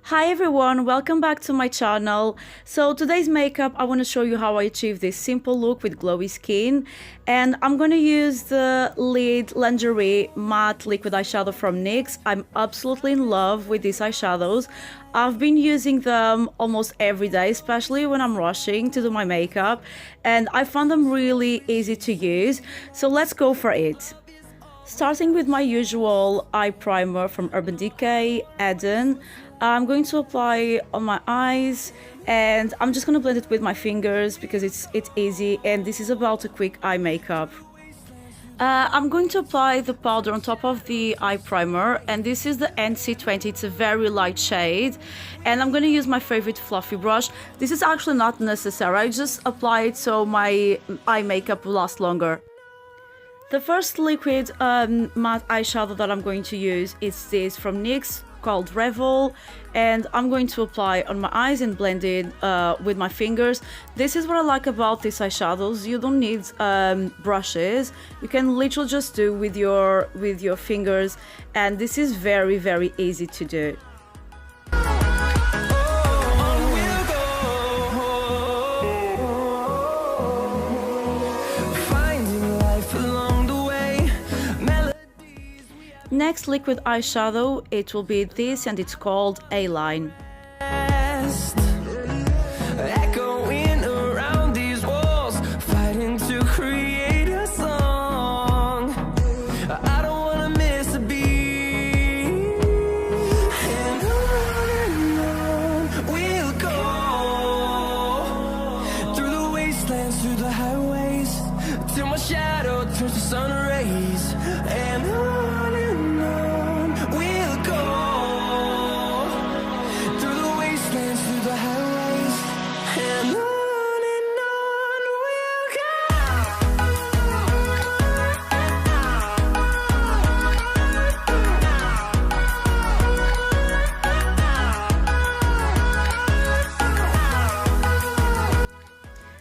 Hi everyone, welcome back to my channel. So today's makeup, I want to show you how I achieve this simple look with glowy skin. And I'm going to use the Lingerie matte liquid eyeshadow from NYX. I'm absolutely in love with these eyeshadows. I've been using them almost every day, especially when I'm rushing to do my makeup. And I found them really easy to use. So let's go for it. Starting with my usual eye primer from Urban Decay, Eden. I'm going to apply on my eyes and I'm just going to blend it with my fingers because it's easy, and this is about a quick eye makeup. I'm going to apply the powder on top of the eye primer, and this is the NC20. It's a very light shade, and I'm going to use my favorite fluffy brush. This is actually not necessary, I just apply it so my eye makeup will last longer. The first liquid matte eyeshadow that I'm going to use is this from NYX called Revel, and I'm going to apply on my eyes and blend it with my fingers. This is what I like about these eyeshadows. You don't need brushes. You can literally just do with your fingers, and this is very easy to do. Next liquid eyeshadow, it will be this, and it's called A-Line. Echoing around these walls, fighting to create a song. I don't wanna miss a beat. And on we'll go, through the wastelands, through the highways, till my shadow turns to sun rays. And on we'll go, through the wastelands, through the highways, and on we'll go.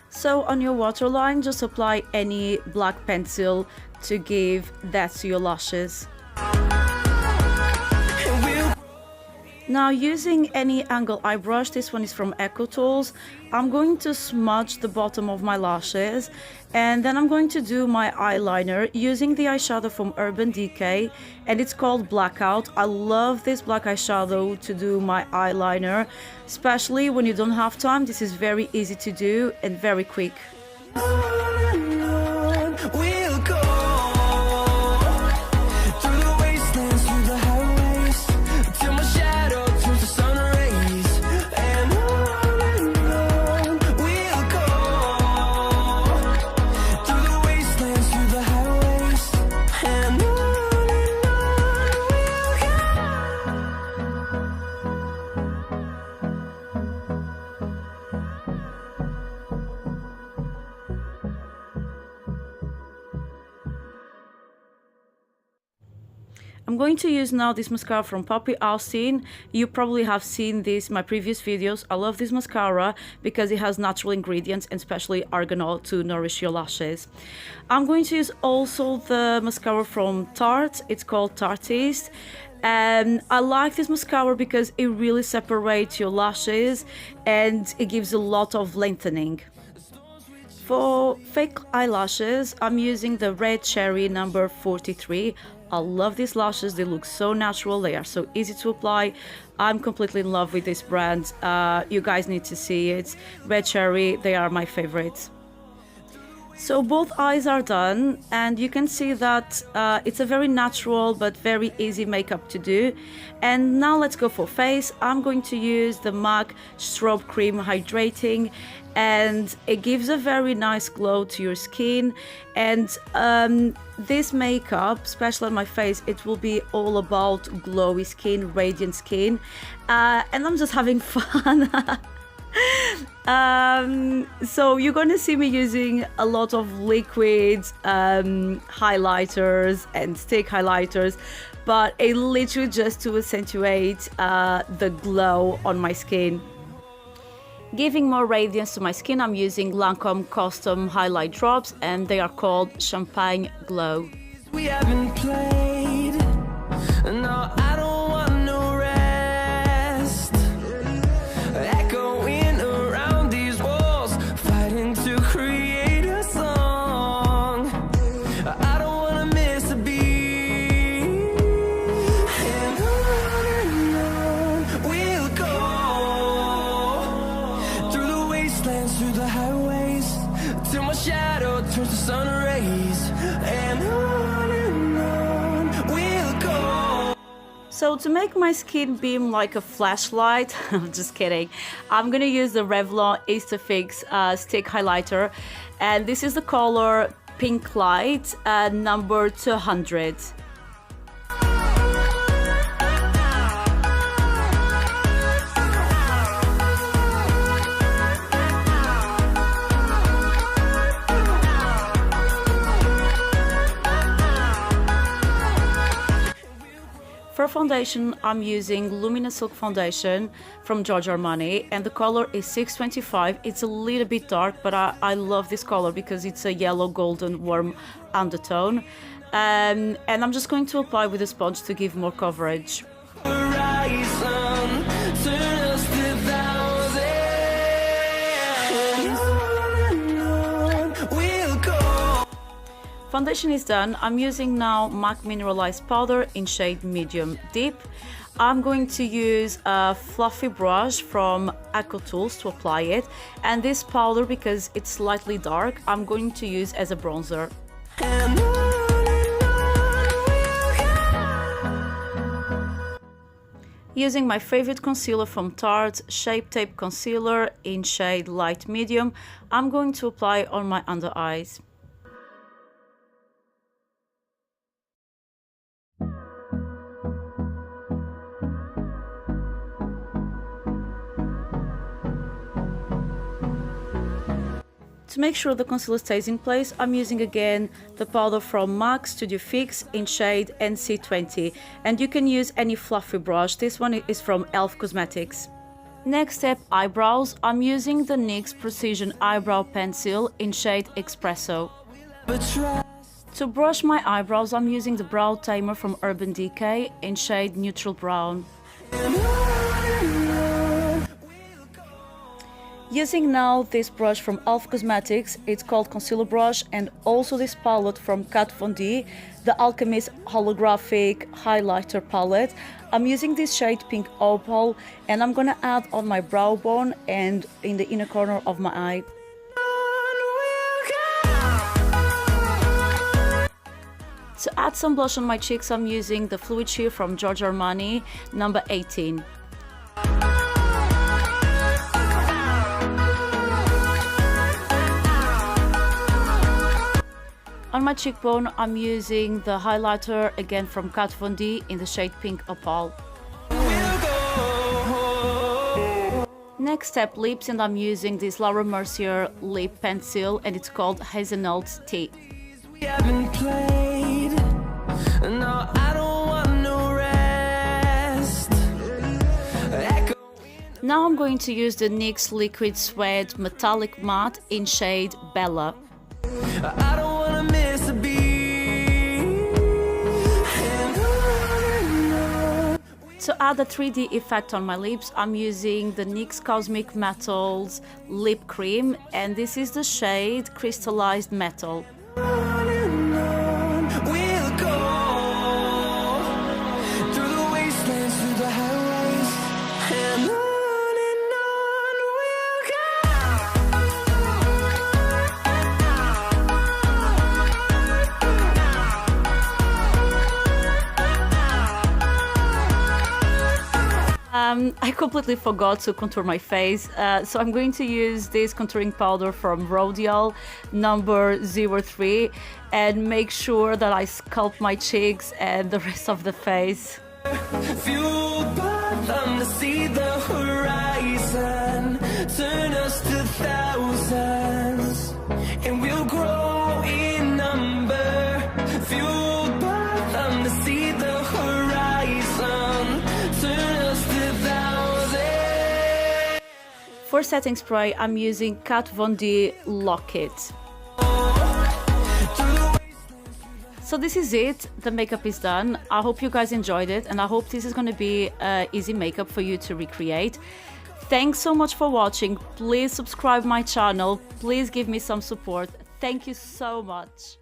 So on your waterline, just apply any black pencil to give that to your lashes. Now, using any angle eye brush, this one is from Echo Tools, I'm going to smudge the bottom of my lashes, and then I'm going to do my eyeliner using the eyeshadow from Urban Decay, and it's called Blackout. I love this black eyeshadow to do my eyeliner, especially when you don't have time. This is very easy to do and very quick. We'll go through the wastelands, through the highways, till my shadow turns to sun rays. And on we'll go, through the wastelands, through the highways, and on we'll go. I'm going to use now this mascara from Poppy Austin. You probably have seen this in my previous videos. I love this mascara because it has natural ingredients, and especially argan to nourish your lashes. I'm going to use also the mascara from Tarte. It's called Tarteist. And I like this mascara because it really separates your lashes and it gives a lot of lengthening. For fake eyelashes, I'm using the Red Cherry number 43. I love these lashes, they look so natural, they are so easy to apply. I'm completely in love with this brand. You guys need to see it. Red Cherry, they are my favorites. So both eyes are done, and you can see that it's a very natural but very easy makeup to do. And now let's go for face. I'm going to use the MAC Strobe Cream Hydrating, and it gives a very nice glow to your skin. And this makeup, especially on my face, it will be all about glowy skin, radiant skin, and I'm just having fun. So you're gonna see me using a lot of liquid highlighters and stick highlighters, but it literally just to accentuate the glow on my skin. Giving more radiance to my skin, I'm using Lancome custom highlight drops, and they are called Champagne Glow. We haven't played, no, I don't want no rest. So to make my skin beam like a flashlight, I'm just kidding, I'm gonna use the Revlon Instafix stick highlighter, and this is the color Pink Light, number 200. For foundation, I'm using Luminous Silk Foundation from Giorgio Armani, and the color is 625. It's a little bit dark, but I love this color because it's a yellow golden warm undertone. And I'm just going to apply with a sponge to give more coverage. Foundation is done. I'm using now MAC Mineralize powder in shade medium deep. I'm going to use a fluffy brush from Eco Tools to apply it, and this powder, because it's slightly dark, I'm going to use as a bronzer. Using my favorite concealer from Tarte, Shape Tape Concealer in shade light medium, I'm going to apply on my under eyes. To make sure the concealer stays in place, I'm using again the powder from MAC Studio Fix in shade NC20, and you can use any fluffy brush. This one is from e.l.f. Cosmetics. Next step, eyebrows. I'm using the NYX Precision Eyebrow Pencil in shade Espresso. To brush my eyebrows, I'm using the Brow Tamer from Urban Decay in shade Neutral Brown. Using now this brush from e.l.f. Cosmetics, it's called Concealer Brush, and also this palette from Kat Von D, the Alchemist Holographic Highlighter Palette. I'm using this shade Pink Opal, and I'm gonna add on my brow bone and in the inner corner of my eye. To add some blush on my cheeks, I'm using the Fluid Sheer from Giorgio Armani, number 18. On my cheekbone, I'm using the highlighter again from Kat Von D in the shade Pink Opal. Next step, lips, and I'm using this Laura Mercier lip pencil, and it's called Hazelnut Tea. Now I'm going to use the NYX Liquid Suede Metallic Matte in shade Bella. To add a 3D effect on my lips, I'm using the NYX Cosmic Metals Lip Cream, and this is the shade Crystallized Metal. I completely forgot to contour my face, so I'm going to use this contouring powder from Rodial, number 03, and make sure that I sculpt my cheeks and the rest of the face. Fueled by them to see the horizon, turn us to thousands, and we'll grow in number. Fueled by them to see the horizon, turn us to thousands. For setting spray, I'm using Kat Von D Lock-It. So this is it, the makeup is done. I hope you guys enjoyed it, and I hope this is going to be easy makeup for you to recreate. Thanks so much for watching. Please subscribe my channel, please give me some support. Thank you so much.